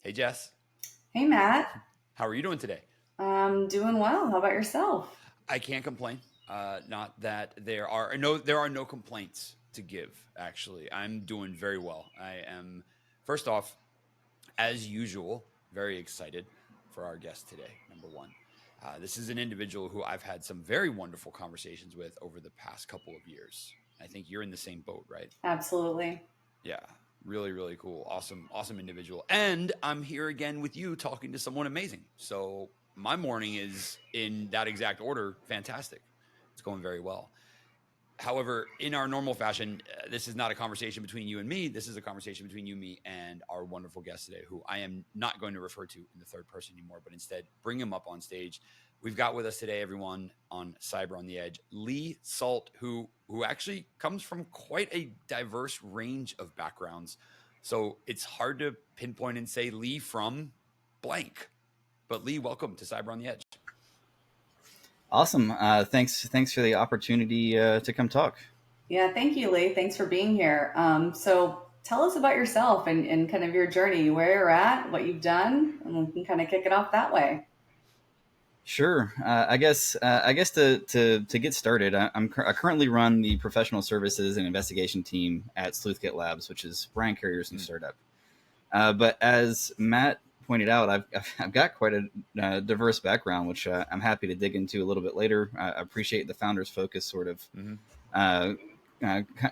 Hey Jess, Hey Matt, how are you doing today? I'm doing well. How about yourself? I can't complain. Not that there are no complaints to give. Actually, I'm doing very well. I am, first off, as usual, very excited for our guest today. Number one, this is an individual who I've had some very wonderful conversations with over the past couple of years. I think you're in the same boat, right? Absolutely. Yeah, really, really cool. Awesome, awesome individual. And I'm here again with you talking to someone amazing. So my morning is in that exact order. Fantastic. It's going very well. However, in our normal fashion, this is not a conversation between you and me. This is a conversation between you, me, and our wonderful guest today, who I am not going to refer to in the third person anymore, but instead bring him up on stage. We've got with us today, everyone, on Cyber on the Edge, Lee Sult, who actually comes from quite a diverse range of backgrounds. So it's hard to pinpoint and say Lee from blank. But Lee, welcome to Cyber on the Edge. Awesome. Thanks for the opportunity to come talk. Yeah, thank you, Lee. Thanks for being here. So tell us about yourself and kind of your journey, where you're at, what you've done, and we can kind of kick it off that way. Sure. I guess to get started, I currently run the professional services and investigation team at Sleuthkit Labs, which is Brian Carrier's new startup. But as Matt pointed out, I've got quite a diverse background, which I'm happy to dig into a little bit later. I appreciate the founder's focus, sort of uh,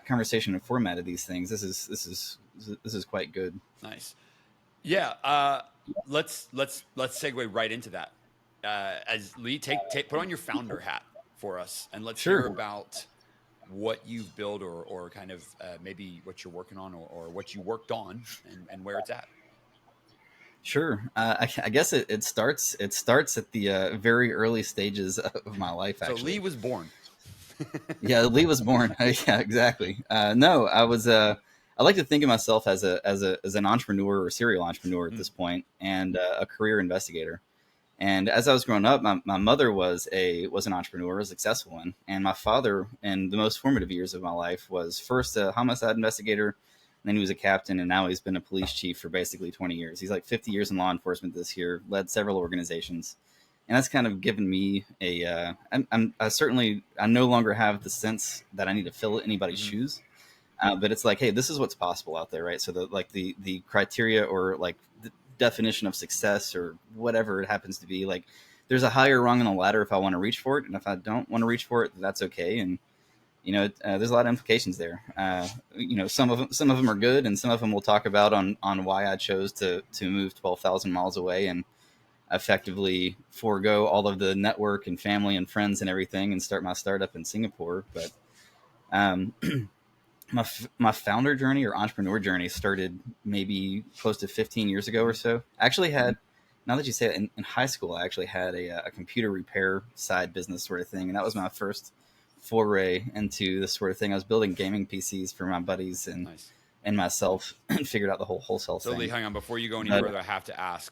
conversation and format of these things. This is quite good. Nice. Yeah, let's segue right into that. As Lee, take put on your founder hat for us, and let's hear Sure. about what you've built, or kind of maybe what you're working on, or what you worked on, and where it's at. Sure. I guess it starts at the very early stages of my life. So Lee Actually, was born. yeah, Lee was born. Yeah, exactly. No, I was. I like to think of myself as an entrepreneur or serial entrepreneur at Mm, this point, and a career investigator. And as I was growing up, my mother was an entrepreneur, a successful one, and my father, in the most formative years of my life, was first a homicide investigator, then he was a captain, and now he's been a police chief for basically 20 years. He's like 50 years in law enforcement this year, led several organizations, and that's kind of given me a. I no longer have the sense that I need to fill anybody's mhm. shoes, but it's like, hey, this is what's possible out there, right? So the criteria, or like the definition of success, or whatever it happens to be, like there's a higher rung on the ladder if I want to reach for it, and if I don't want to reach for it, that's okay. And there's a lot of implications there. Some of them are good, and some of them we'll talk about on why I chose to move 12,000 miles away and effectively forego all of the network and family and friends and everything and start my startup in Singapore. But um, my founder journey or entrepreneur journey started maybe close to 15 years ago or so. I actually had, now that you say it, in high school, I actually had a computer repair side business sort of thing. And that was my first foray into this sort of thing. I was building gaming PCs for my buddies Nice. and myself and figured out the whole wholesale So Lee, thing. hang on. Before you go any But further, I have to ask.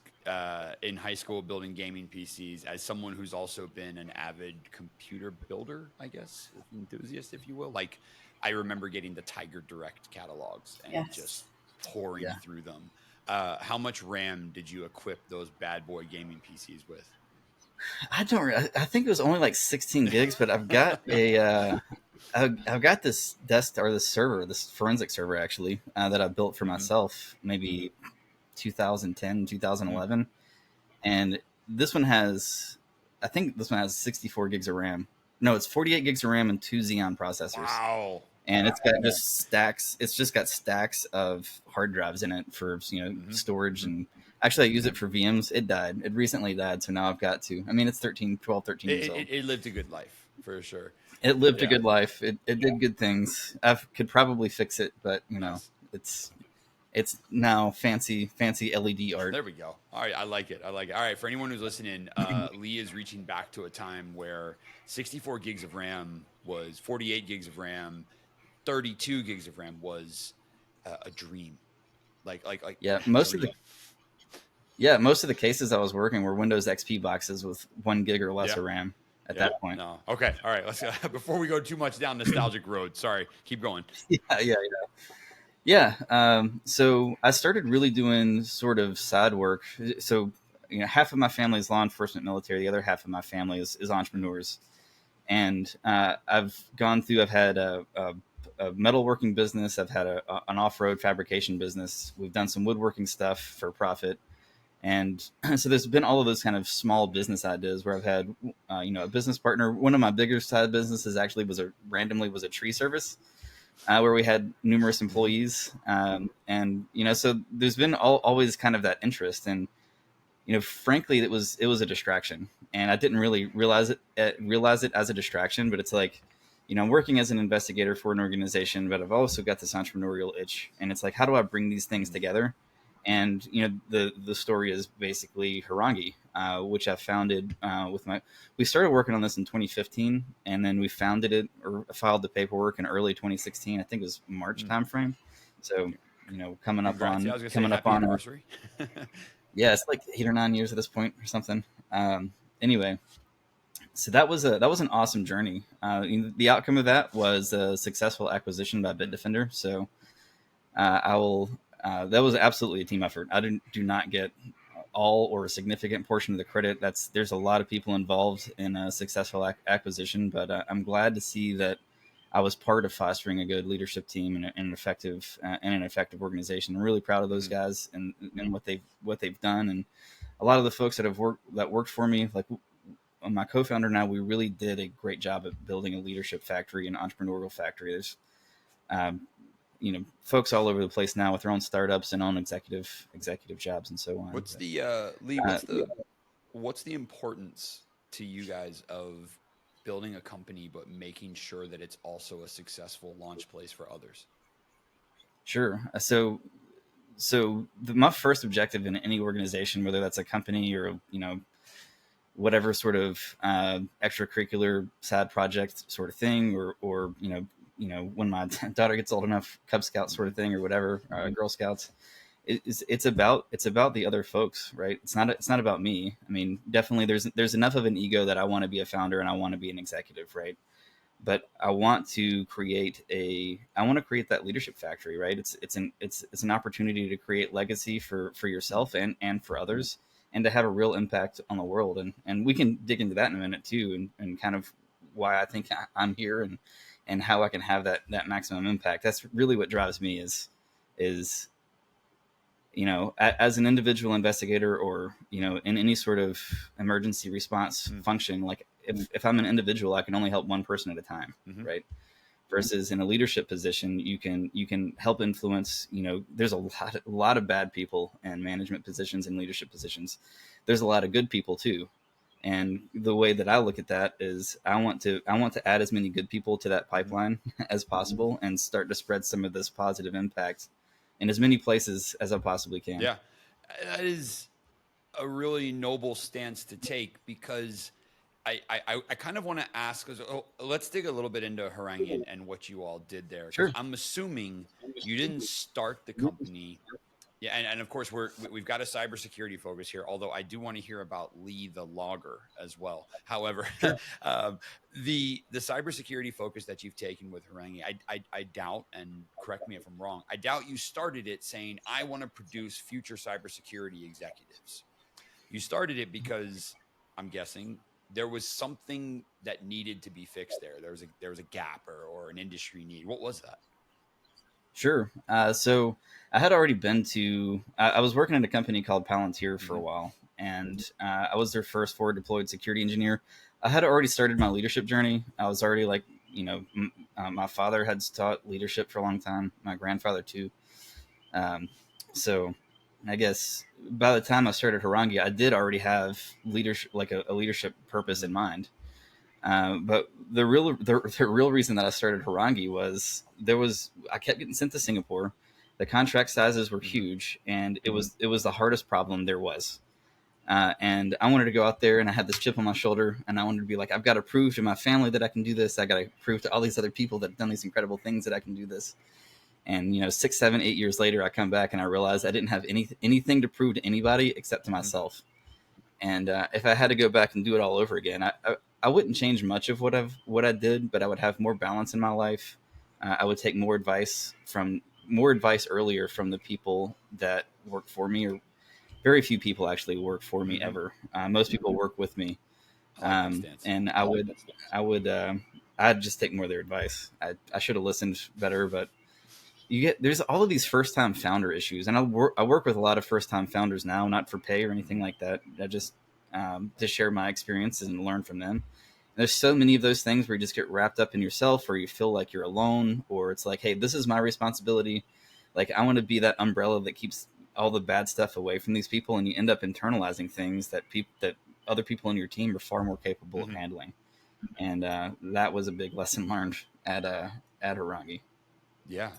In high school, building gaming PCs, as someone who's also been an avid computer builder, I guess, enthusiast, if you will. Like, I remember getting the Tiger Direct catalogs and Yes. just pouring yeah, through them. How much RAM did you equip those bad boy gaming PCs with? I think it was only like 16 gigs, but I've got this desk or this server, this forensic server actually, that I built for Hmm. myself maybe 2010, Hmm. 2011. And this one has, I think this one has 64 gigs of RAM. No, it's 48 gigs of RAM and two Xeon processors. Wow. And it's got just stacks. It's just got stacks of hard drives in it for Hmm. storage. Hmm. And actually, I use it for VMs. It died. It recently died, so now I've got to. I mean, it's 13 years It, old. it, it lived a good life for sure. It lived a Yeah. good life. It did good things. I could probably fix it, but Nice. it's it's now fancy LED art. There we go. All right, I like it. I like it. All right, for anyone who's listening, Lee is reaching back to a time where 64 gigs of RAM was 48 gigs of RAM, 32 gigs of RAM was a dream. Like Yeah, dream. most of the cases I was working were Windows XP boxes with 1 gig or less Yeah. of RAM at Yeah. that point. No. Okay. All right. Let's before we go too much down nostalgic road. Sorry. Keep going. Yeah, yeah, yeah. Yeah. So I started really doing sort of side work. So, half of my family is law enforcement military. The other half of my family is entrepreneurs. And I've had a metalworking business. I've had an off-road fabrication business. We've done some woodworking stuff for profit. And so there's been all of those kind of small business ideas where I've had, a business partner. One of my bigger side businesses actually was a tree service, where we had numerous Mhm. employees. And, so there's been always kind of that interest. And, frankly, it was a distraction, and I didn't really realize it as a distraction. But it's like, I'm working as an investigator for an organization, but I've also got this entrepreneurial itch, and it's like, how do I bring these things Mhm. together? And the story is basically Harangi, which I founded with my. We started working on this in 2015, and then we founded it or filed the paperwork in early 2016. I think it was March Mm. timeframe. So, coming up Congrats. Yeah, I on was gonna say coming up happy on anniversary. yeah, it's like 8 or 9 years at this point or something. Anyway, so that was an awesome journey. The outcome of that was a successful acquisition by Mm. Bitdefender. So I will. That was absolutely a team effort. Do not get all or a significant portion of the credit. There's a lot of people involved in a successful acquisition, but I'm glad to see that I was part of fostering a good leadership team and an effective organization. I'm really proud of those Mhm. guys and what they've done. And a lot of the folks that worked for me, like my co-founder and I, we really did a great job at building a leadership factory, an entrepreneurial factory. There's folks all over the place now with their own startups and own executive jobs and so on. What's the Lee? But, What's the importance to you guys of building a company but making sure that it's also a successful launch place for others? sure. My first objective in any organization, whether that's a company or whatever sort of extracurricular side project sort of thing, or when my daughter gets old enough, Cub Scout sort Hmm. of thing or whatever, Girl Scouts. It's about the other folks, right? It's not about me. I mean, definitely there's enough of an ego that I want to be a founder and I want to be an executive, right? But I want to create that leadership factory, right? It's an opportunity to create legacy for yourself and for others, and to have a real impact on the world. And we can dig into that in a minute too, and kind of why I think I'm here, and how I can have that maximum impact. That's really what drives me is as an individual investigator, or in any sort of emergency response Mm. function. Like, if I'm an individual, I can only help one person at a time, Hmm. right? Versus in a leadership position, you can help influence. There's a lot of bad people in management positions and leadership positions. There's a lot of good people too. And the way that I look at that is, I want to add as many good people to that Hmm. pipeline as possible, and start to spread some of this positive impact in as many places as I possibly can. Yeah, that is a really noble stance to take, because I kind of want to ask, because let's dig a little bit into Harangi and what you all did there, because Sure. I'm assuming you didn't start the company. Yeah, and of course we've got a cybersecurity focus here. Although I do want to hear about Lee the logger as well. However, Sure. um, the cybersecurity focus that you've taken with Harangi, I doubt, and correct me if I'm wrong, I doubt you started it saying I want to produce future cybersecurity executives. You started it because, I'm guessing, there was something that needed to be fixed there. There was a gap, or an industry need. What was that? Sure. So I had already been to. I was working at a company called Palantir for a Hmm. while, and I was their first forward deployed security engineer. I had already started my leadership journey. I was already, like, my father had taught leadership for a long time. My grandfather too. Um, so I guess by the time I started Harangi, I did already have leadership, like a leadership purpose in Hmm. mind. But the real reason that I started Harangi was, I kept getting sent to Singapore. The contract sizes were Hmm. huge, and it was the hardest problem there was. And I wanted to go out there, and I had this chip on my shoulder, and I wanted to be like, I've got to prove to my family that I can do this. I got to prove to all these other people that have done these incredible things that I can do this. And 6, 7, 8 years later, I come back and I realized I didn't have anything to prove to anybody except to Hmm. myself. And if I had to go back and do it all over again, I wouldn't change much of what I did, but I would have more balance in my life. I would take more advice from more advice earlier from the people that work for me, or very few people actually work for me ever. Most people work with me. I like that stance. And I'd just take more of their advice. I should have listened better, but there's all of these first time founder issues, and I work with a lot of first time founders now, not for pay or anything like that. I just to share my experiences and learn from them. There's so many of those things where you just get wrapped up in yourself, or you feel like you're alone, or it's like, hey, this is my responsibility. Like, I want to be that umbrella that keeps all the bad stuff away from these people, and you end up internalizing things that other people in your team are far more capable of handling. And that was a big lesson learned at Harangi. Yeah.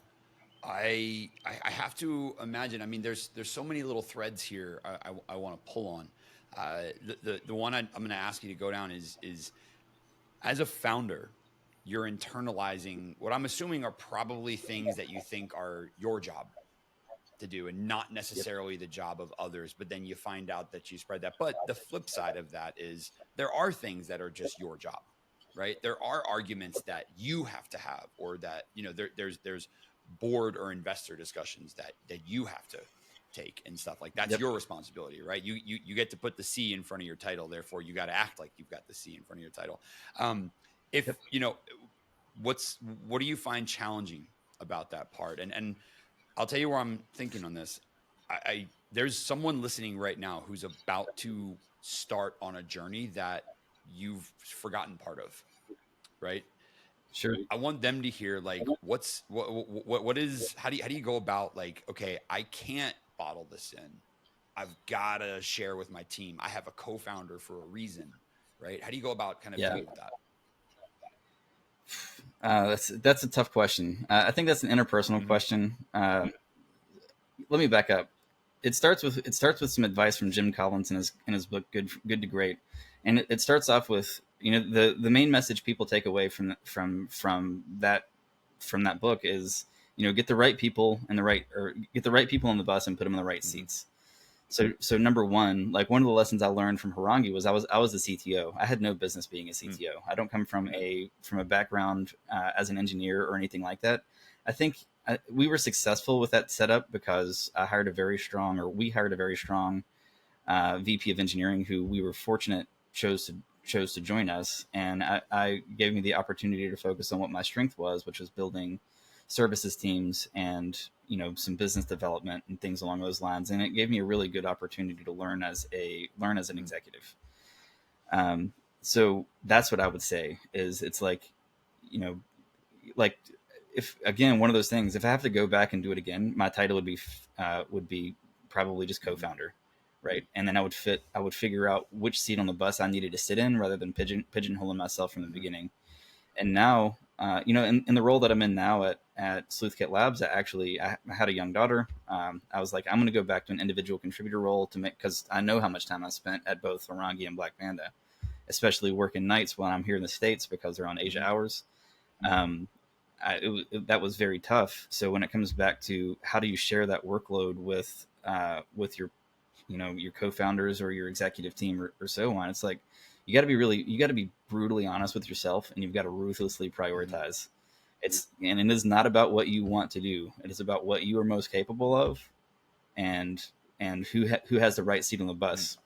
I have to imagine. I mean, there's so many little threads here I want to pull on. The one I'm going to ask you to go down is as a founder, you're internalizing what I'm assuming are probably things that you think are your job to do and not necessarily the job of others. But then you find out that you spread that. But the flip side of that is there are things that are just your job, right? There are arguments that you have to have, or that, there's board or investor discussions that you have to take and stuff like that's your responsibility, right? You get to put the C in front of your title, therefore you got to act like you've got the C in front of your title. What do you find challenging about that part? And I'll tell you where I'm thinking on this. There's someone listening right now who's about to start on a journey that you've forgotten part of, right? Sure. I want them to hear, like, what is, how do you go about, like, okay, I can't bottle this in. I've got to share with my team. I have a co-founder for a reason, right? How do you go about kind of dealing with that? That's a tough question. I think that's an interpersonal question. Let me back up. It starts with some advice from Jim Collins in his book Good to Great, and it starts off with, the main message people take away from that book is, get the right people get the right people on the bus and put them in the right seats. So number one, like, one of the lessons I learned from Harangi was I was the CTO. I had no business being a CTO. I don't come from a background as an engineer or anything like that. I think we were successful with that setup because we hired a very strong VP of engineering who we were fortunate chose to join us, and I gave me the opportunity to focus on what my strength was, which was building services teams and some business development and things along those lines. And it gave me a really good opportunity to learn as an executive. So that's what I would say is, it's like, like, if, again, one of those things, if I have to go back and do it again, my title would be probably just co-founder, right? And then I would figure out which seat on the bus I needed to sit in, rather than pigeonholing myself from the beginning. And now, in the role that I'm in now at Sleuthkit Labs, I had a young daughter. I was like, I'm going to go back to an individual contributor role because I know how much time I spent at both Harangi and Black Panda, especially working nights when I'm here in the States because they're on Asia hours. That was very tough. So when it comes back to how do you share that workload with your your co-founders or your executive team or so on, it's like, you got to be brutally honest with yourself, and you've got to ruthlessly prioritize. And it is not about what you want to do. It is about what you are most capable of, and who has the right seat on the bus.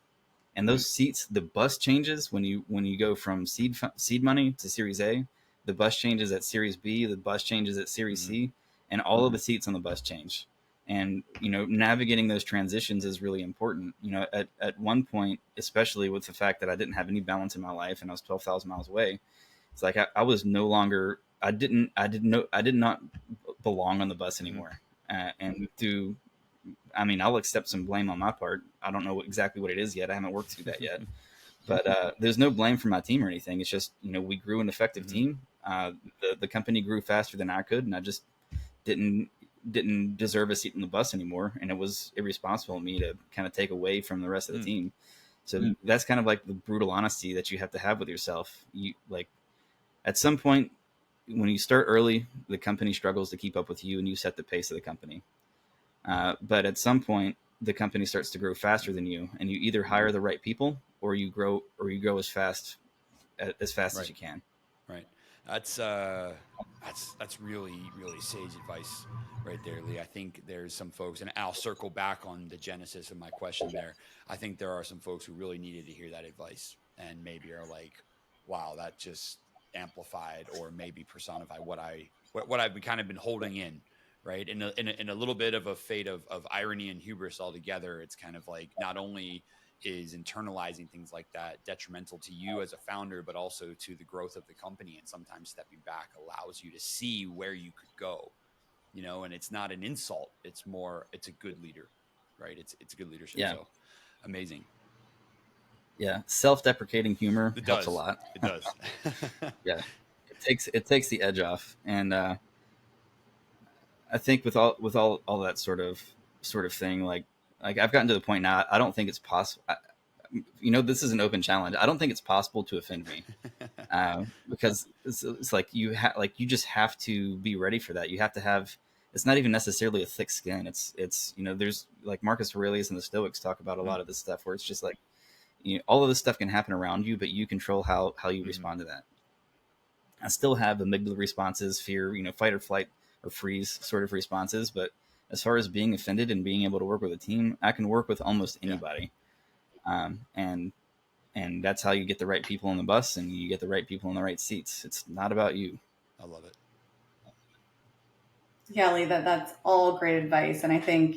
And those seats, the bus changes when you go from seed money to Series A. The bus changes at Series B. The bus changes at Series C, and all of the seats on the bus change. And navigating those transitions is really important. At one point, especially with the fact that I didn't have any balance in my life and I was 12,000 miles away, it's like I was no longer. I did not belong on the bus anymore. I'll accept some blame on my part. I don't know exactly what it is yet. I haven't worked through that yet. But there's no blame from my team or anything. It's just, we grew an effective team. The company grew faster than I could, and I just didn't deserve a seat on the bus anymore. And it was irresponsible of me to kind of take away from the rest of the team. So that's kind of like the brutal honesty that you have to have with yourself. At some point, when you start early, the company struggles to keep up with you, and you set the pace of the company. But at some point, the company starts to grow faster than you, and you either hire the right people, or you grow as fast right. as you can. Right. That's That's really, really sage advice right there, Lee. I think there's some folks, and I'll circle back on the genesis of my question there. I think there are some folks who really needed to hear that advice and maybe are like, wow, that just amplified or maybe personified what I've kind of been holding in, right? In a little bit of a fate of irony and hubris altogether, it's kind of like not only is internalizing things like that detrimental to you as a founder, but also to the growth of the company. And sometimes stepping back allows you to see where you could go, and it's not an insult. It's a good leader, right? It's a good leadership. Yeah. So amazing. Yeah. Self-deprecating humor helps a lot. It does. Yeah. It takes the edge off. And, I think with all that sort of thing, like I've gotten to the point now, I don't think it's possible. This is an open challenge. I don't think it's possible to offend me, because it's like you just have to be ready for that. You have to have. It's not even necessarily a thick skin. It's there's like Marcus Aurelius and the Stoics talk about a lot of this stuff where it's just like all of this stuff can happen around you, but you control how you respond to that. I still have amygdala responses, fear, fight or flight or freeze sort of responses. But as far as being offended and being able to work with a team, I can work with almost anybody. And that's how you get the right people on the bus and you get the right people in the right seats. It's not about you. I love it. Yeah, Lee, that's all great advice. And I think,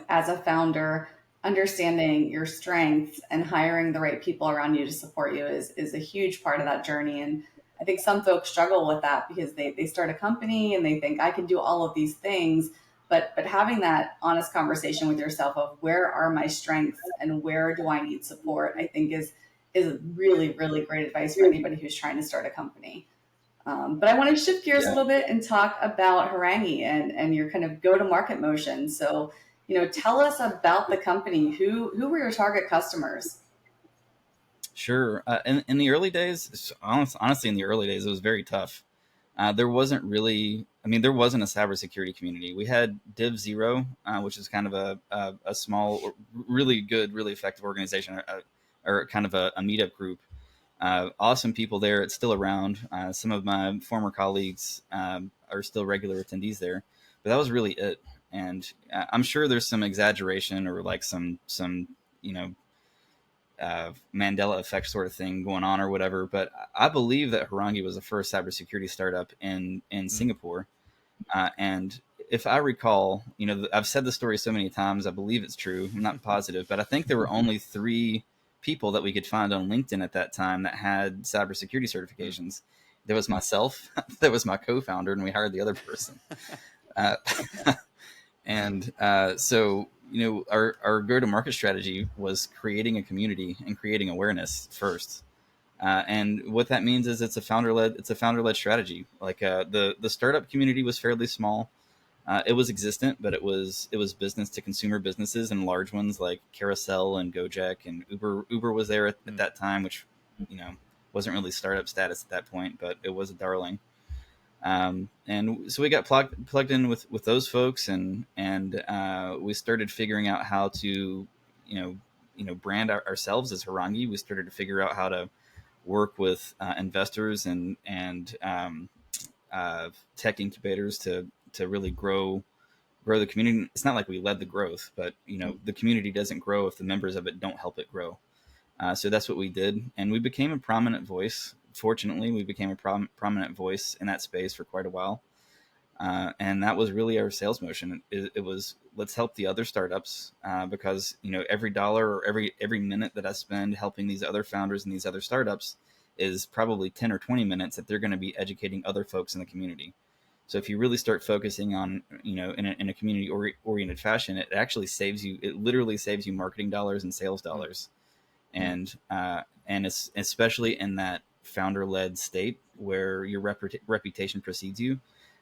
as a founder, understanding your strengths and hiring the right people around you to support you is a huge part of that journey. And I think some folks struggle with that because they start a company and they think I can do all of these things. But having that honest conversation with yourself of where are my strengths and where do I need support, I think is really, really great advice for anybody who's trying to start a company. But I want to shift gears a little bit and talk about Harangi and your kind of go-to-market motion. So, tell us about the company. Who were your target customers? Sure. In the early days, honestly, in the early days, it was very tough. There wasn't really, there wasn't a cybersecurity community. We had Div Zero, which is kind of a small, really good, really effective organization, or kind of a meetup group. Awesome people there. It's still around. Some of my former colleagues are still regular attendees there, but that was really it. And I'm sure there's some exaggeration or like some Mandela effect sort of thing going on or whatever. But I believe that Harangi was the first cybersecurity startup in Singapore. And if I recall, I've said the story so many times, I believe it's true. I'm not positive, but I think there were only 3 people that we could find on LinkedIn at that time that had cybersecurity certifications. There was myself, there was my co-founder, and we hired the other person. So, our go-to-market strategy was creating a community and creating awareness first. And what that means is it's a founder-led strategy. Like the startup community was fairly small. It was existent, but it was business to consumer businesses and large ones like Carousel and Gojek and Uber. Uber was there at that time, which wasn't really startup status at that point, but it was a darling. And so we got plugged in with those folks, and we started figuring out how to brand ourselves as Harangi. We started to figure out how to work with investors and tech incubators to really grow the community. It's not like we led the growth, but the community doesn't grow if the members of it don't help it grow. So that's what we did, and we became a prominent voice. Fortunately, we became a prominent voice in that space for quite a while, and that was really our sales motion. It was, let's help the other startups, because every dollar or every minute that I spend helping these other founders and these other startups is probably 10 or 20 minutes that they're going to be educating other folks in the community. So if you really start focusing on, in a community oriented fashion, it actually saves you. It literally saves you marketing dollars and sales dollars, and it's especially in that founder led state where your reputation precedes you.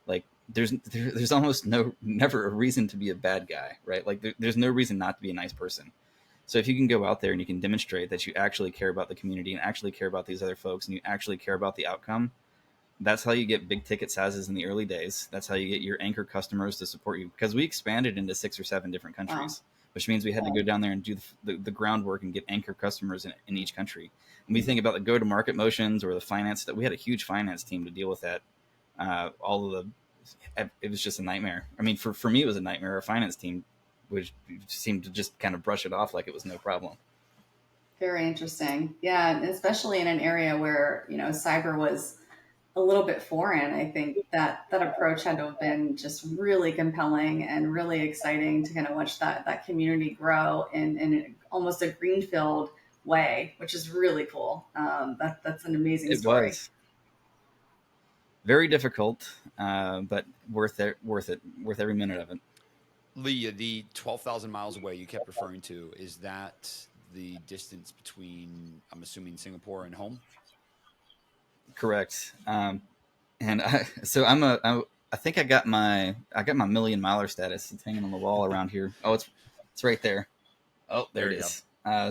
Like there's almost never a reason to be a bad guy, right? Like there's no reason not to be a nice person. So if you can go out there and you can demonstrate that you actually care about the community and actually care about these other folks and you actually care about the outcome, that's how you get big ticket sizes in the early days. That's how you get your anchor customers to support you, because we expanded into 6 or 7 different countries, which means we had to go down there and do the groundwork and get anchor customers in each country. And we think about the go-to-market motions or the finance, that we had a huge finance team to deal with that all of it was just a nightmare. I mean, for me, it was a nightmare. Our finance team would seemed to just kind of brush it off like it was no problem. Very interesting. Yeah, and especially in an area where, cyber was a little bit foreign. I think that approach had to have been just really compelling and really exciting to kind of watch that community grow in almost a greenfield way, which is really cool. That's an amazing It story. was very difficult, but worth every minute of it. Lee, the 12,000 miles away you kept referring to, is that the distance between, I'm assuming, Singapore and home? Correct. And I think I got my million miler status. It's hanging on the wall around here. Oh, it's right there. Oh, there it is.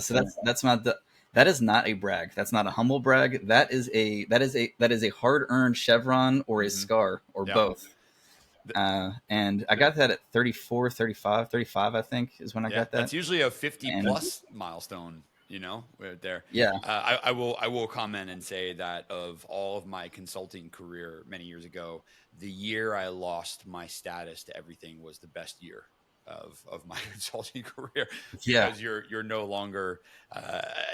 So that is not a brag. That's not a humble brag. That is a hard earned chevron or a scar or both. And I got that at 34, 35, I think is when I got that. That's usually a 50 plus milestone, right there. Yeah. I will comment and say that of all of my consulting career many years ago, the year I lost my status to everything was the best year of my consulting career, because you're no longer,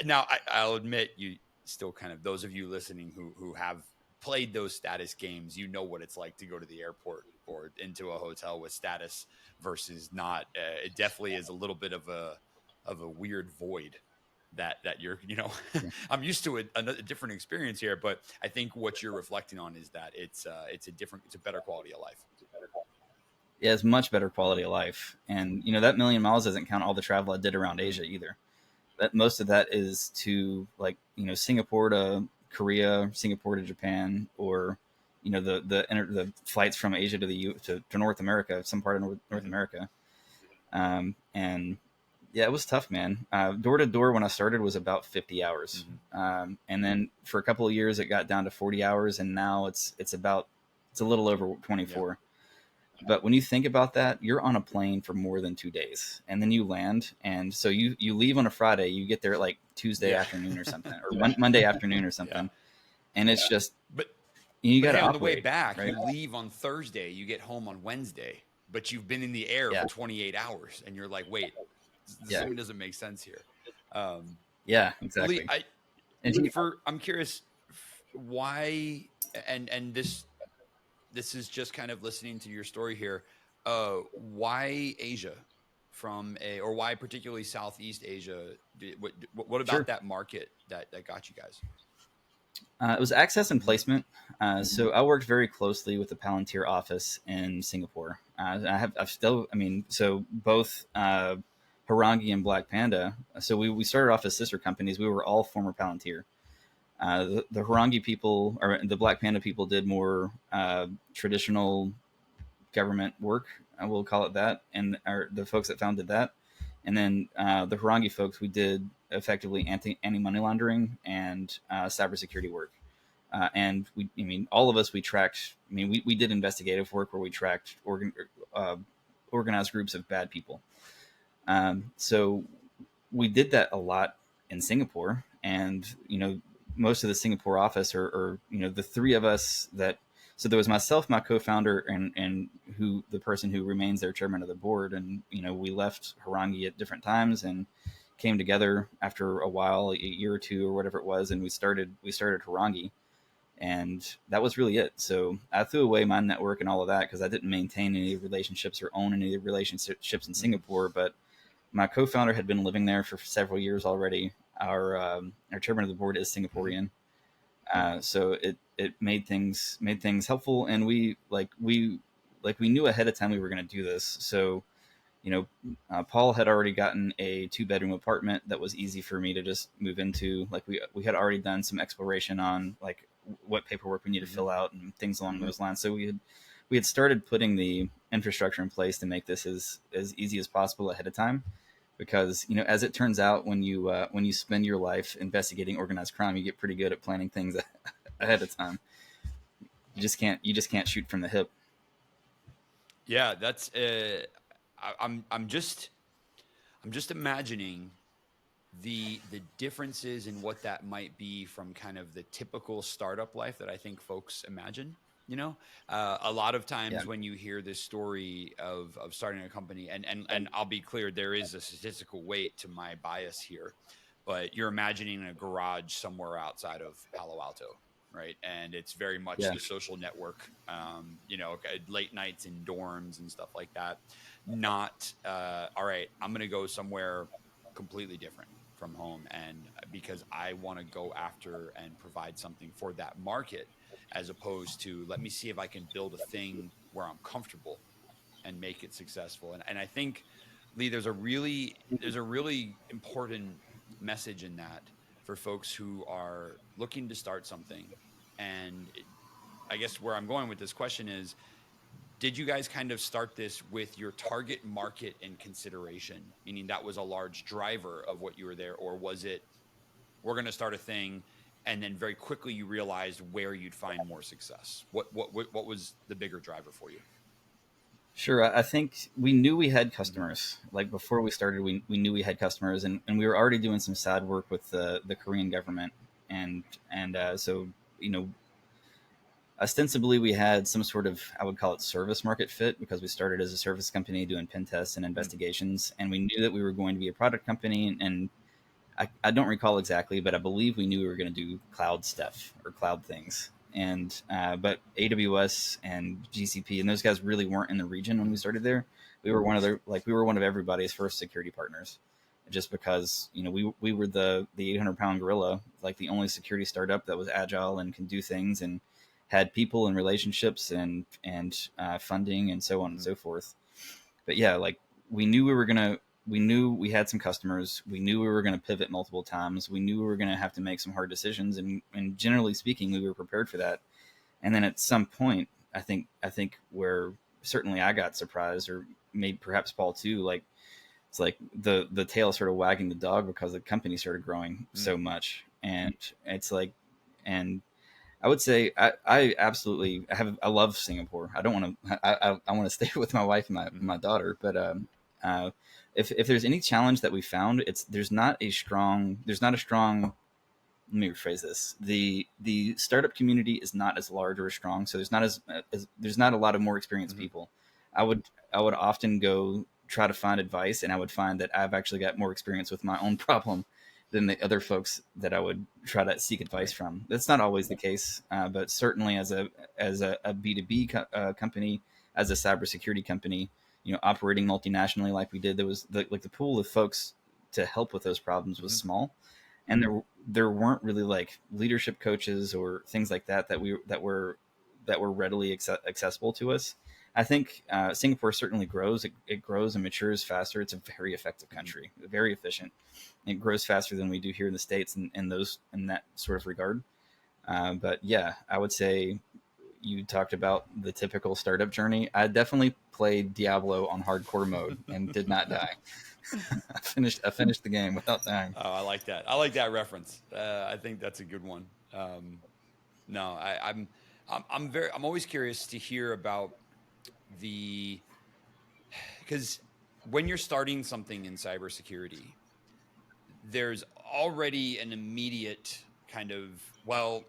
now I'll admit, you still kind of, those of you listening who have played those status games, what it's like to go to the airport or into a hotel with status versus not. It definitely is a little bit of a weird void that you're, I'm used to a different experience here, but I think what you're reflecting on is that it's a better quality of life. Yeah, it's much better quality of life. And that million miles doesn't count all the travel I did around Asia either. That most of that is to Singapore to Korea, Singapore to Japan, or the flights from Asia to North America, some part of North America. And yeah, it was tough, man. Door to door when I started was about 50 hours. And then for a couple of years it got down to 40 hours, and now it's a little over 24. Yeah. But when you think about that, you're on a plane for more than 2 days, and then you land. And so you leave on a Friday, you get there like Tuesday afternoon or something, or Monday afternoon or something. And it's just, but you got to on operate, the way back, right? you leave on Thursday, you get home on Wednesday, but you've been in the air for 28 hours, and you're like, wait, something doesn't make sense here. Yeah, exactly. Lee, I'm curious why, and this is just kind of listening to your story here. Why Asia or why particularly Southeast Asia? What about that market that got you guys? It was access and placement. So I worked very closely with the Palantir office in Singapore. So both Harangi and Black Panda. So we started off as sister companies. We were all former Palantir. The Harangi people, or the Black Panda people, did more traditional government work, we'll call it that, and the folks that founded that. And then the Harangi folks, we did effectively anti-money laundering and cybersecurity work. And all of us, we tracked. We did investigative work where we tracked organized groups of bad people. So we did that a lot in Singapore, and most of the Singapore office, or the three of us that. So there was myself, my co-founder, and the person who remains their chairman of the board, and we left Harangi at different times and came together after a while, a year or two or whatever it was, and we started Harangi, and that was really it. So I threw away my network and all of that because I didn't maintain any relationships or own any relationships in Singapore. But my co-founder had been living there for several years already. Our chairman of the board is Singaporean. So it made things helpful, and we knew ahead of time we were going to do this. So, Paul had already gotten a 2-bedroom apartment that was easy for me to just move into. Like we had already done some exploration on like what paperwork we need to fill out and things along those lines. So we had started putting the infrastructure in place to make this as easy as possible ahead of time. Because as it turns out, when you spend your life investigating organized crime, you get pretty good at planning things ahead of time. You just can't shoot from the hip. Yeah, that's. I'm just imagining the differences in what that might be from kind of the typical startup life that I think folks imagine. You know, a lot of Yeah. times when you hear this story of starting a company, and I'll be clear, there is a statistical weight to my bias here, but you're imagining a garage somewhere outside of Palo Alto, right? And it's very much Yeah. the social network, you know, late nights in dorms and stuff like that. Not all right. I'm gonna go somewhere completely different from home, and because I want to go after and provide something for that market, as opposed to let me see if I can build a thing where I'm comfortable and make it successful. And I think, Lee, there's a really important message in that for folks who are looking to start something. And I guess where I'm going with this question is, did you guys kind of start this with your target market in consideration, meaning that was a large driver of what you were there, or was it we're going to start a thing and then very quickly you realized where you'd find more success? What was the bigger driver for you? Sure. I think we knew we had Mm-hmm. customers. Like before we started, we knew we had customers, and we were already doing some side work with the Korean government, and so you know, ostensibly we had some sort of, I would call it, service market fit, because we started as a service company doing pen tests and investigations, and we knew that we were going to be a product company. And I don't recall exactly, but I believe we knew we were going to do cloud stuff or cloud things. And but AWS and GCP and those guys really weren't in the region when we Mm-hmm. started there. We were one of everybody's first security partners, just because we were the 800-pound gorilla, like the only security startup that was agile and can do things and had people and relationships and funding and so on and Mm-hmm. so forth. But yeah, like we knew we were gonna we knew we had some customers. We knew we were going to pivot multiple times. We knew we were going to have to make some hard decisions, and generally speaking, we were prepared for that. And then at some point, I think where certainly I got surprised, or maybe perhaps Paul too. Like it's like the tail started wagging the dog, because the company started growing so much, and it's like, and I would say I absolutely I love Singapore. I don't want to I want to stay with my wife and Mm-hmm. my daughter, but uh, if there's any challenge that we found, it's there's not a strong, let me rephrase this, the startup community is not as large or as strong, so there's not a lot of more experienced Mm-hmm. people. I would often go try to find advice, and I would find that I've actually got more experience with my own problem than the other folks that I would try to seek advice Right. from. That's not always the case, but certainly as a B2B company, as a cybersecurity company, operating multinationally like we did, there was the pool of folks to help with those problems was Mm-hmm. small, and there weren't really like leadership coaches or things like that were readily accessible to us. I think Singapore certainly grows. It grows and matures faster. It's a very effective Mm-hmm. country, very efficient. It grows faster than we do here in the States, in that sort of regard. But yeah, I would say you talked about the typical startup journey. I definitely played Diablo on hardcore mode and did not die. I finished the game without dying. Oh, I like that. I like that reference. I think that's a good one. No, I'm always curious to hear about the because when you're starting something in cybersecurity, there's already an immediate kind of, well,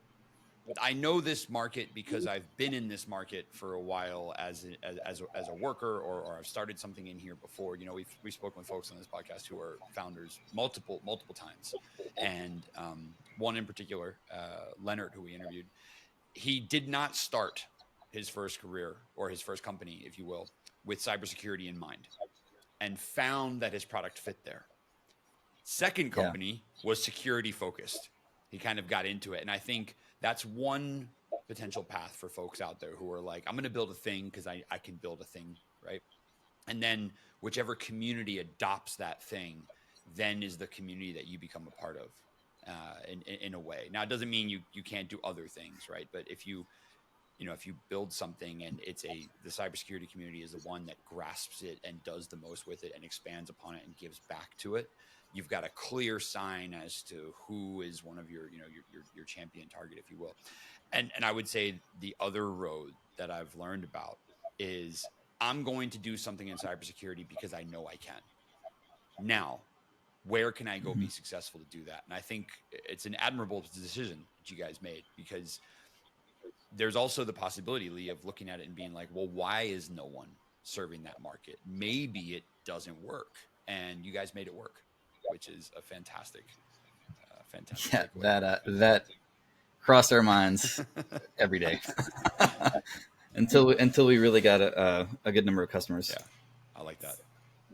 I know this market because I've been in this market for a while as a worker, or I've started something in here before. You know, we've spoken with folks on this podcast who are founders multiple times, and one in particular, Leonard, who we interviewed, he did not start his first career or his first company, if you will, with cybersecurity in mind, and found that his product fit there. Second Yeah. company was security focused. He kind of got into it. And I think that's one potential path for folks out there who are like, I'm going to build a thing because I can build a thing, right? And then whichever community adopts that thing, then is the community that you become a part of, in a way. Now, it doesn't mean you can't do other things, right? But if you build something and the cybersecurity community is the one that grasps it and does the most with it and expands upon it and gives back to it, you've got a clear sign as to who is one of your champion target, if you will. And I would say the other road that I've learned about is, I'm going to do something in cybersecurity because I know I can. Now, where can I go Mhm. be successful to do that? And I think it's an admirable decision that you guys made, because there's also the possibility, Lee, of looking at it and being like, well, why is no one serving that market? Maybe it doesn't work, and you guys made it work, which is a fantastic Yeah, takeaway. that crossed our minds every day until we really got a good number of customers. Yeah, I like that.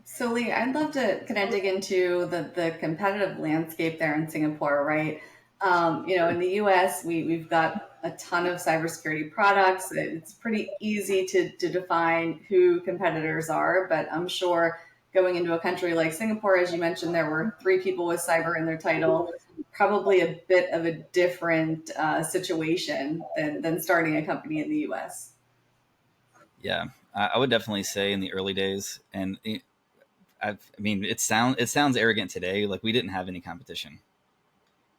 So Lee, I'd love to kind of dig into the competitive landscape there in Singapore, right? In the US, we've got a ton of cybersecurity products. It's pretty easy to define who competitors are, but I'm sure going into a country like Singapore, as you mentioned, there were 3 people with cyber in their title, probably a bit of a different situation than starting a company in the US. Yeah, I would definitely say in the early days, and I mean, it sounds arrogant today. Like, we didn't have any competition,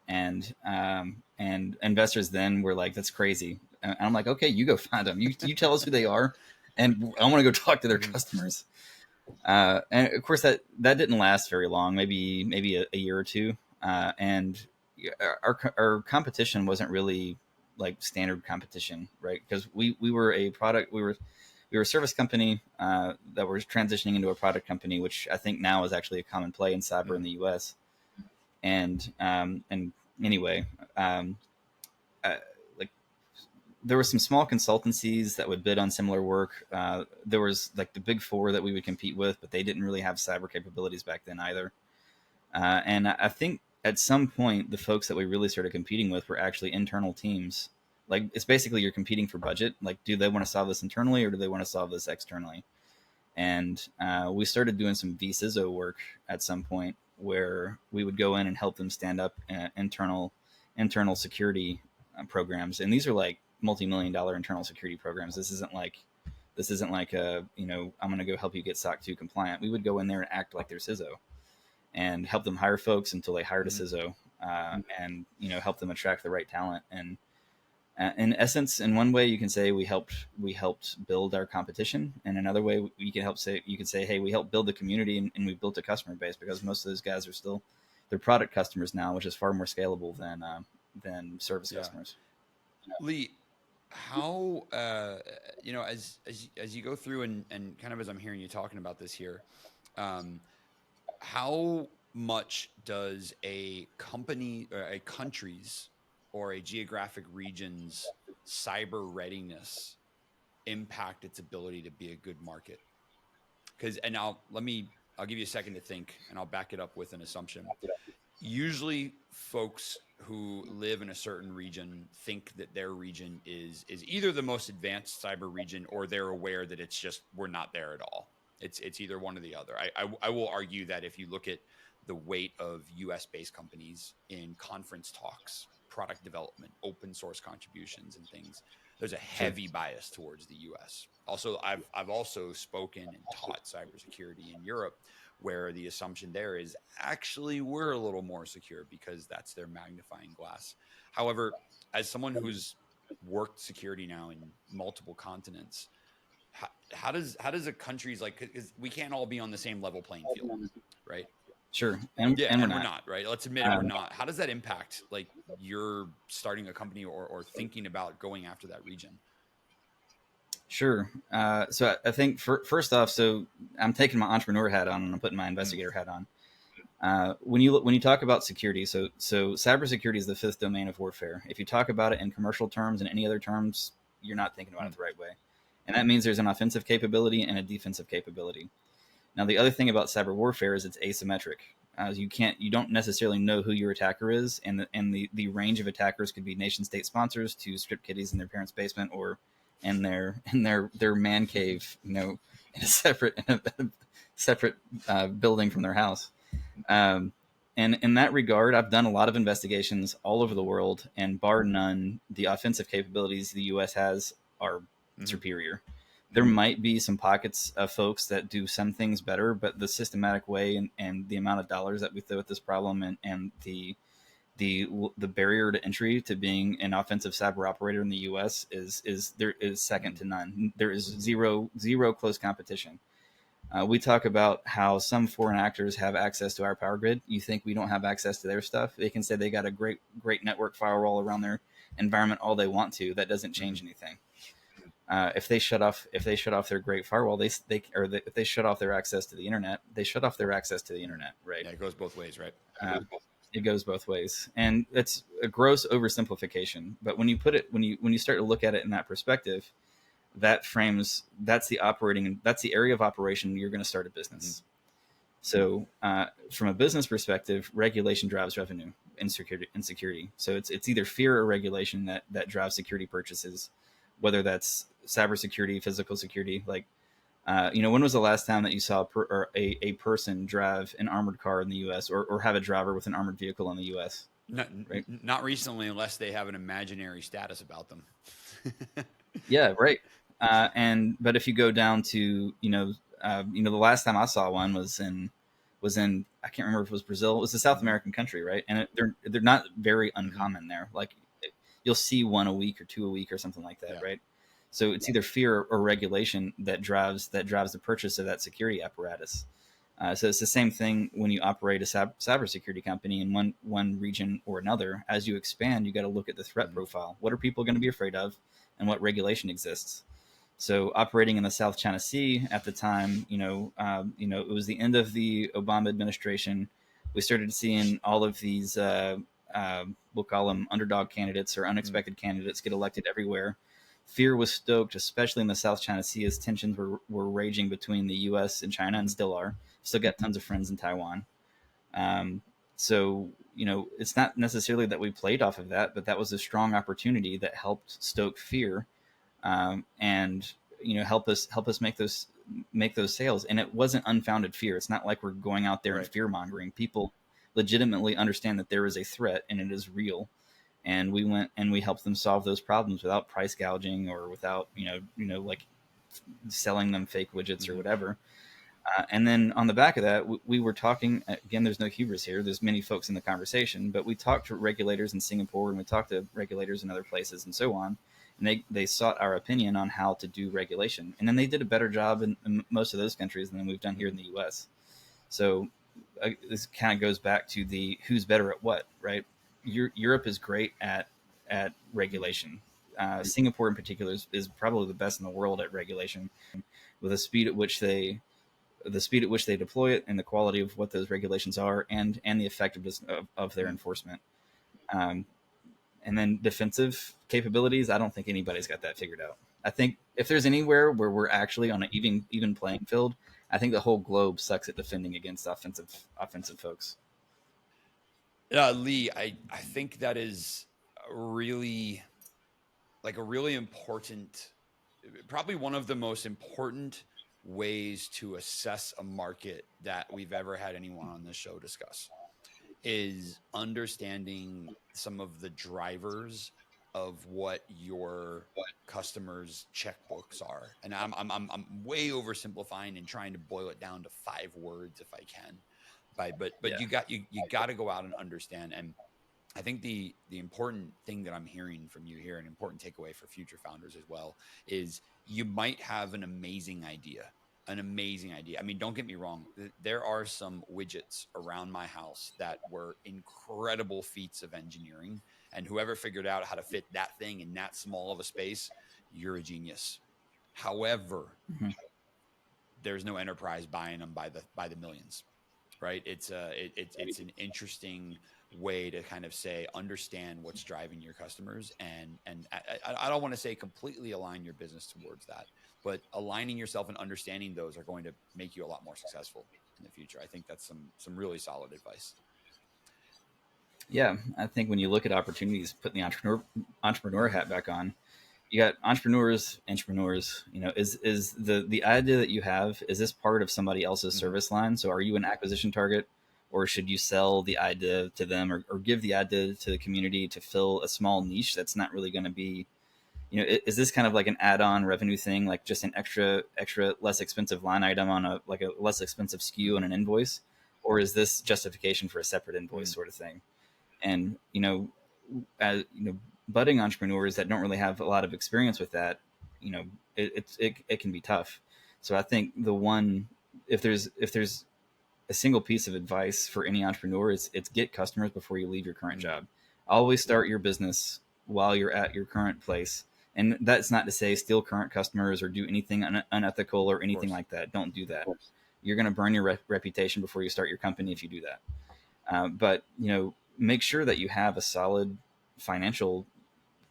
and investors then were like, "That's crazy." And I'm like, "Okay, you go find them. You tell us who they are, and I want to go talk to their customers." And of course, that didn't last very long. Maybe a year or two. And our competition wasn't really like standard competition, right? Because we were a product. We were a service company that was transitioning into a product company, which I think now is actually a common play in cyber in the U.S. And anyway, like, there were some small consultancies that would bid on similar work. There was like the big 4 that we would compete with, but they didn't really have cyber capabilities back then either. And I think at some point, the folks that we really started competing with were actually internal teams. Like, it's basically you're competing for budget. Like, do they want to solve this internally, or do they want to solve this externally? And we started doing some vCISO work at some point, where we would go in and help them stand up internal security programs. And these are like multi-million-dollar internal security programs. This isn't like a, I'm going to go help you get SOC 2 compliant. We would go in there and act like their CISO and help them hire folks until they hired a CISO, and help them attract the right talent. And in essence, in one way, you can say we helped build our competition. And another way, you could say, hey, we helped build the community, and we built a customer base, because most of those guys are still, they're product customers now, which is far more scalable than service customers. Lee, how as you go through and kind of as I'm hearing you talking about this here, how much does a company or a country's or a geographic region's cyber readiness impact its ability to be a good market? Because, and I'll give you a second to think, and I'll back it up with an assumption. Usually folks who live in a certain region think that their region is either the most advanced cyber region, or they're aware that it's just, we're not there at all. It's either one or the other. I will argue that if you look at the weight of US based companies in conference talks, product development, open source contributions and things, there's a heavy bias towards the US. Also, I've also spoken and taught cybersecurity in Europe, where the assumption there is actually we're a little more secure because that's their magnifying glass. However, as someone who's worked security now in multiple continents, how does a country's, like, because we can't all be on the same level playing field, right? Sure. And we're not, right? Let's admit it, we're not. How does that impact, like, you're starting a company or thinking about going after that region? Sure. So I think first off, so I'm taking my entrepreneur hat on and I'm putting my investigator hat on. When you talk about security, so cybersecurity is the 5th domain of warfare. If you talk about it in commercial terms and any other terms, you're not thinking about it the right way. And that means there's an offensive capability and a defensive capability. Now, the other thing about cyber warfare is it's asymmetric. You don't necessarily know who your attacker is, and the range of attackers could be nation state sponsors to strip kiddies in their parents' basement, or in their man cave, in a separate building from their house. And in that regard, I've done a lot of investigations all over the world, and bar none, the offensive capabilities the U.S. has are superior. There might be some pockets of folks that do some things better, but the systematic way and the amount of dollars that we throw at this problem, and the barrier to entry to being an offensive cyber operator in the U.S. is second to none. There is zero close competition. We talk about how some foreign actors have access to our power grid. You think we don't have access to their stuff? They can say they got a great network firewall around their environment all they want to. That doesn't change anything. If they shut off their great firewall, if they shut off their access to the internet, they shut off their access to the internet, right? Yeah, it goes both ways, right? It goes both ways, and it's a gross oversimplification. But when you start to look at it in that perspective, that's the area of operation you're going to start a business. Mm-hmm. So, from a business perspective, regulation drives revenue and security. So it's either fear or regulation that drives security purchases, whether that's cybersecurity, physical security. Like, when was the last time that you saw a person drive an armored car in the U.S. or have a driver with an armored vehicle in the U.S.? Not recently, unless they have an imaginary status about them. Yeah, right. But if you go down to the last time I saw one was in I can't remember if it was Brazil. It was a South American country, right? And they're not very uncommon there. Like you'll see one a week or two a week or something like that, yeah. Right? So it's either fear or regulation that drives the purchase of that security apparatus. So it's the same thing when you operate a cybersecurity company in one region or another. As you expand, you got to look at the threat profile. What are people going to be afraid of, and what regulation exists? So operating in the South China Sea at the time, it was the end of the Obama administration. We started seeing all of these, we'll call them underdog candidates or unexpected candidates get elected everywhere. Fear was stoked, especially in the South China Sea, as tensions were raging between the U.S. and China, and still are. Still got tons of friends in Taiwan. So, it's not necessarily that we played off of that, but that was a strong opportunity that helped stoke fear, and help us make those sales. And it wasn't unfounded fear. It's not like we're going out there and fear mongering. People legitimately understand that there is a threat and it is real. And we went and we helped them solve those problems without price gouging or without, like selling them fake widgets or whatever. And then on the back of that, we were talking, again, there's no hubris here. There's many folks in the conversation, but we talked to regulators in Singapore and we talked to regulators in other places and so on. And they sought our opinion on how to do regulation. And then they did a better job in most of those countries than we've done here in the U.S. So this kind of goes back to the who's better at what, right? Europe is great at regulation. Singapore in particular is probably the best in the world at regulation, with the speed at which they deploy it and the quality of what those regulations are and the effectiveness of their enforcement. And then defensive capabilities, I don't think anybody's got that figured out. I think if there's anywhere where we're actually on an even playing field, I think the whole globe sucks at defending against offensive folks. Lee, I think that is a really important, probably one of the most important ways to assess a market that we've ever had anyone on this show discuss, is understanding some of the drivers of what your customers' checkbooks are. And I'm way oversimplifying and trying to boil it down to 5 words if I can. But yeah. you got to go out and understand. And I think the important thing that I'm hearing from you here, an important takeaway for future founders as well, is you might have an amazing idea. I mean, don't get me wrong. There are some widgets around my house that were incredible feats of engineering, and whoever figured out how to fit that thing in that small of a space, you're a genius. However, there's no enterprise buying them by the millions, right? It's an interesting way to kind of say, understand what's driving your customers, and I don't want to say completely align your business towards that, but aligning yourself and understanding those are going to make you a lot more successful in the future. I think that's some really solid advice. Yeah, I think when you look at opportunities, putting the entrepreneur hat back on, you got entrepreneurs. Is the idea that you have, is this part of somebody else's service line? So are you an acquisition target, or should you sell the idea to them, or give the idea to the community to fill a small niche that's not really going to be, is this kind of like an add-on revenue thing, like just an extra less expensive line item on a less expensive SKU on an invoice, or is this justification for a separate invoice sort of thing? And budding entrepreneurs that don't really have a lot of experience with that, it can be tough. So I think the one if there's a single piece of advice for any entrepreneur, it's get customers before you leave your current job. Always start your business while you're at your current place. And that's not to say steal current customers or do anything unethical or anything like that. Don't do that. You're going to burn your reputation before you start your company if you do that. But make sure that you have a solid financial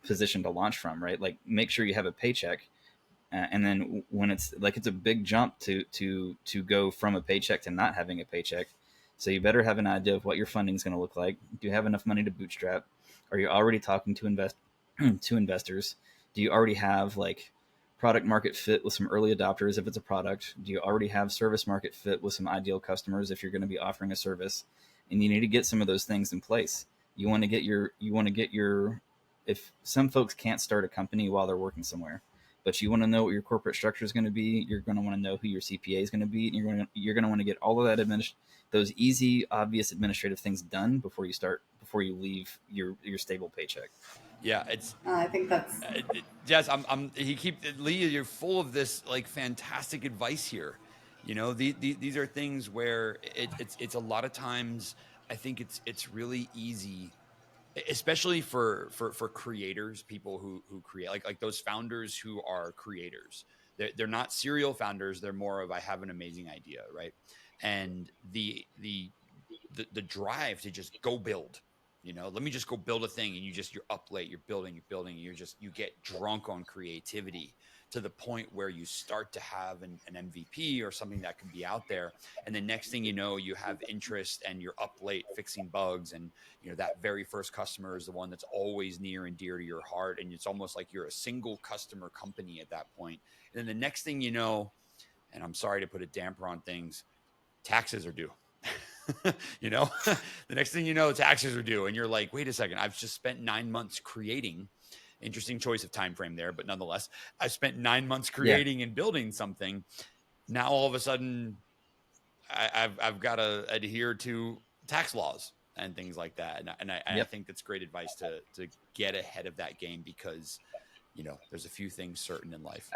position to launch from, right? Like make sure you have a paycheck, and then when it's a big jump to go from a paycheck to not having a paycheck. So you better have an idea of what your funding is going to look like. Do you have enough money to bootstrap? Are you already talking to to investors? Do you already have like product market fit with some early adopters if it's a product? Do you already have service market fit with some ideal customers if you're going to be offering a service? And you need to get some of those things in place. You want to get your if some folks can't start a company while they're working somewhere, but you want to know what your corporate structure is going to be. You're going to want to know who your CPA is going to be, and you're going to want to get all of that those easy, obvious administrative things done before you leave your stable paycheck. Yeah, it's. I think that's Jess, Lee. You're full of this like fantastic advice here. These are things where it's a lot of times. I think it's really easy, especially for creators, people who create, like those founders who are creators. They're not serial founders. They're more of, I have an amazing idea, right? And the drive to just go build, let me just go build a thing. And you're up late, you're building, you get drunk on creativity to the point where you start to have an MVP or something that can be out there. And the next thing you know, you have interest and you're up late fixing bugs. And, that very first customer is the one that's always near and dear to your heart. And it's almost like you're a single customer company at that point. And then the next thing you know, and I'm sorry to put a damper on things, taxes are due. The next thing you know, taxes are due. And you're like, wait a second, I've just spent 9 months creating. Interesting choice of time frame there, but nonetheless, I spent 9 months creating and building something. Now all of a sudden, I've got to adhere to tax laws and things like that. And I think that's great advice to get ahead of that game, because there's a few things certain in life.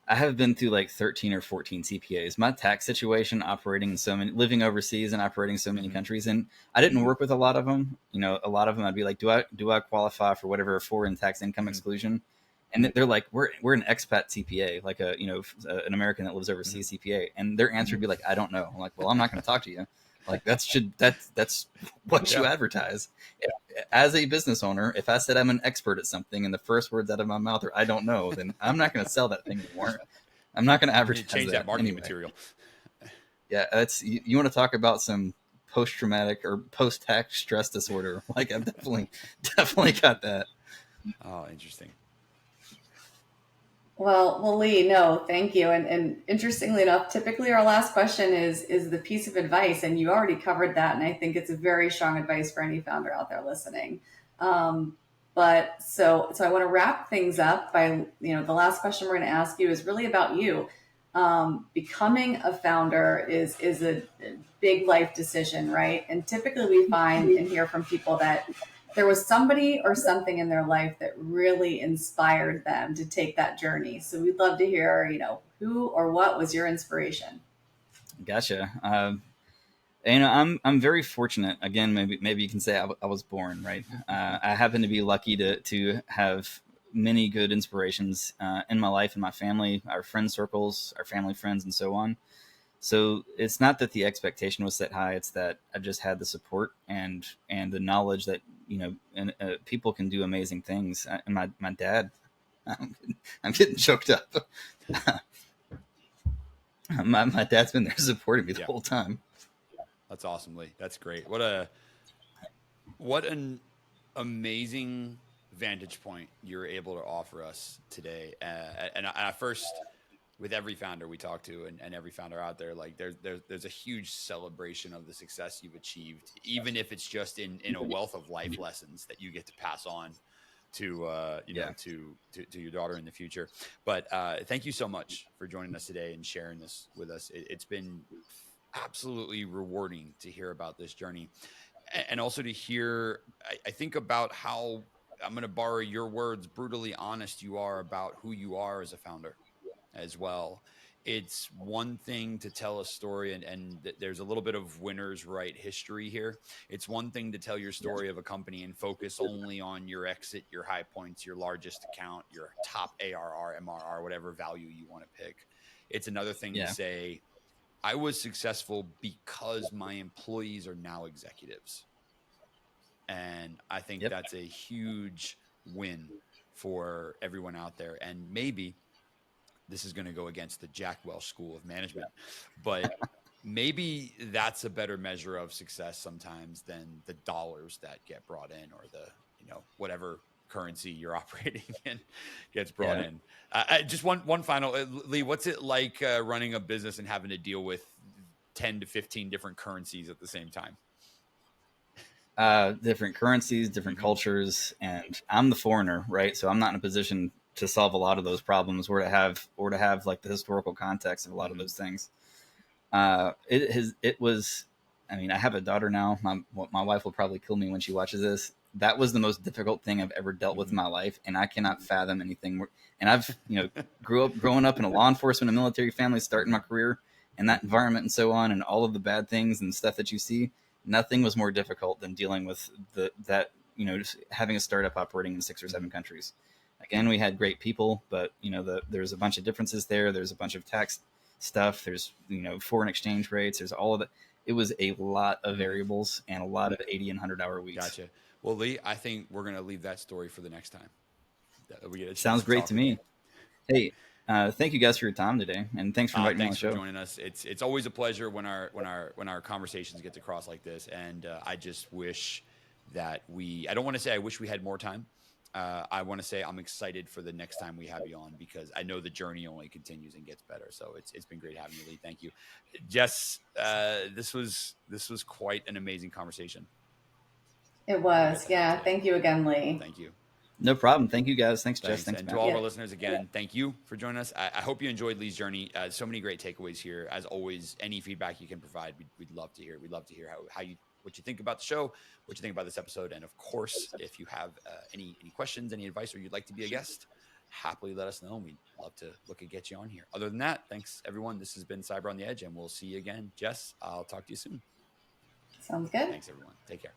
I have been through like 13 or 14 CPAs. My tax situation, living overseas and operating so many countries, and I didn't work with a lot of them. A lot of them I'd be like, do I qualify for whatever foreign tax income exclusion? And they're like, we're an expat CPA, like an American that lives overseas CPA, and their answer would be like, I don't know. I'm like, well, I'm not going to talk to you. Like that's what you advertise. As a business owner, if I said I'm an expert at something and the first words out of my mouth are I don't know, then I'm not going to sell that thing anymore. I'm not going to advertise change that marketing material. Yeah, you want to talk about some post-traumatic or post-tax stress disorder. Like I've definitely got that. Oh, interesting. Well, Lee, no, thank you. And interestingly enough, typically our last question is the piece of advice, and you already covered that. And I think it's a very strong advice for any founder out there listening. But so I want to wrap things up by, the last question we're going to ask you is really about you. Becoming a founder is a big life decision, right? And typically we find and hear from people that there was somebody or something in their life that really inspired them to take that journey. So we'd love to hear, who or what was your inspiration? Gotcha. I'm very fortunate. Again, maybe you can say I was born, right? I happen to be lucky to have many good inspirations in my life and my family, our friend circles, our family friends, and so on. So it's not that the expectation was set high; it's that I just had the support and the knowledge that people can do amazing things. And my dad, I'm getting choked up. my dad's been there supporting me the whole time. That's awesome, Lee. That's great. What an amazing vantage point you're able to offer us today. And I first, with every founder we talk to and every founder out there, like there's a huge celebration of the success you've achieved, even if it's just in a wealth of life lessons that you get to pass on to to your daughter in the future. But thank you so much for joining us today and sharing this with us. It's been absolutely rewarding to hear about this journey, and also to hear, I think about how, I'm going to borrow your words, brutally honest you are about who you are as a founder as well. it's one thing to tell a story, and there's a little bit of winners write history here. It's one thing to tell your story of a company and focus only on your exit, your high points, your largest account, your top ARR, MRR, whatever value you want to pick. It's another thing to Yeah. say, I was successful because my employees are now executives. And I think Yep. that's a huge win for everyone out there. And maybe this is going to go against the Jack Welch School of Management, but maybe that's a better measure of success sometimes than the dollars that get brought in, or the, whatever currency you're operating in gets brought Yeah. in. Just one final, Lee, what's it like running a business and having to deal with 10 to 15 different currencies at the same time? Different currencies, different Mm-hmm. cultures, and I'm the foreigner, right? So I'm not in a position to solve a lot of those problems, or to have like the historical context of a lot of Mm-hmm. those things. It was. I mean, I have a daughter now. My wife will probably kill me when she watches this. That was the most difficult thing I've ever dealt with in my life, and I cannot fathom anything more. And I've growing up in a law enforcement and military family, starting my career in that environment and so on, and all of the bad things and stuff that you see. Nothing was more difficult than dealing with just having a startup operating in 6 or 7 countries. Again, we had great people, but there's a bunch of differences there. There's a bunch of tax stuff. There's foreign exchange rates. There's all of it. It was a lot of variables and a lot of 80 and 100-hour weeks. Gotcha. Well, Lee, I think we're going to leave that story for the next time that we get a chance Sounds to great talk to me. again. Hey, thank you guys for your time today, and thanks for inviting me on the Thanks for show. joining us. It's always a pleasure when our conversations get to cross like this, and I just wish that I don't want to say I wish we had more time. I want to say I'm excited for the next time we have you on, because I know the journey only continues and gets better. So it's been great having you, Lee. Thank you, Jess. This was quite an amazing conversation. It We got was. to have Yeah. today. Thank you again, Lee. Thank you. No problem. Thank you guys. Thanks, Jess. Thanks. Thanks, And to Matt. all of Yeah. our listeners, again, thank you for joining us. I hope you enjoyed Lee's journey. So many great takeaways here. As always, any feedback you can provide, we'd love to hear. We'd love to hear what you think about the show, what you think about this episode. And of course, if you have any questions, any advice, or you'd like to be a guest, happily let us know. We'd love to look and get you on here. Other than that, thanks, everyone. This has been Cyber on the Edge, and we'll see you again. Jess, I'll talk to you soon. Sounds good. Thanks, everyone. Take care.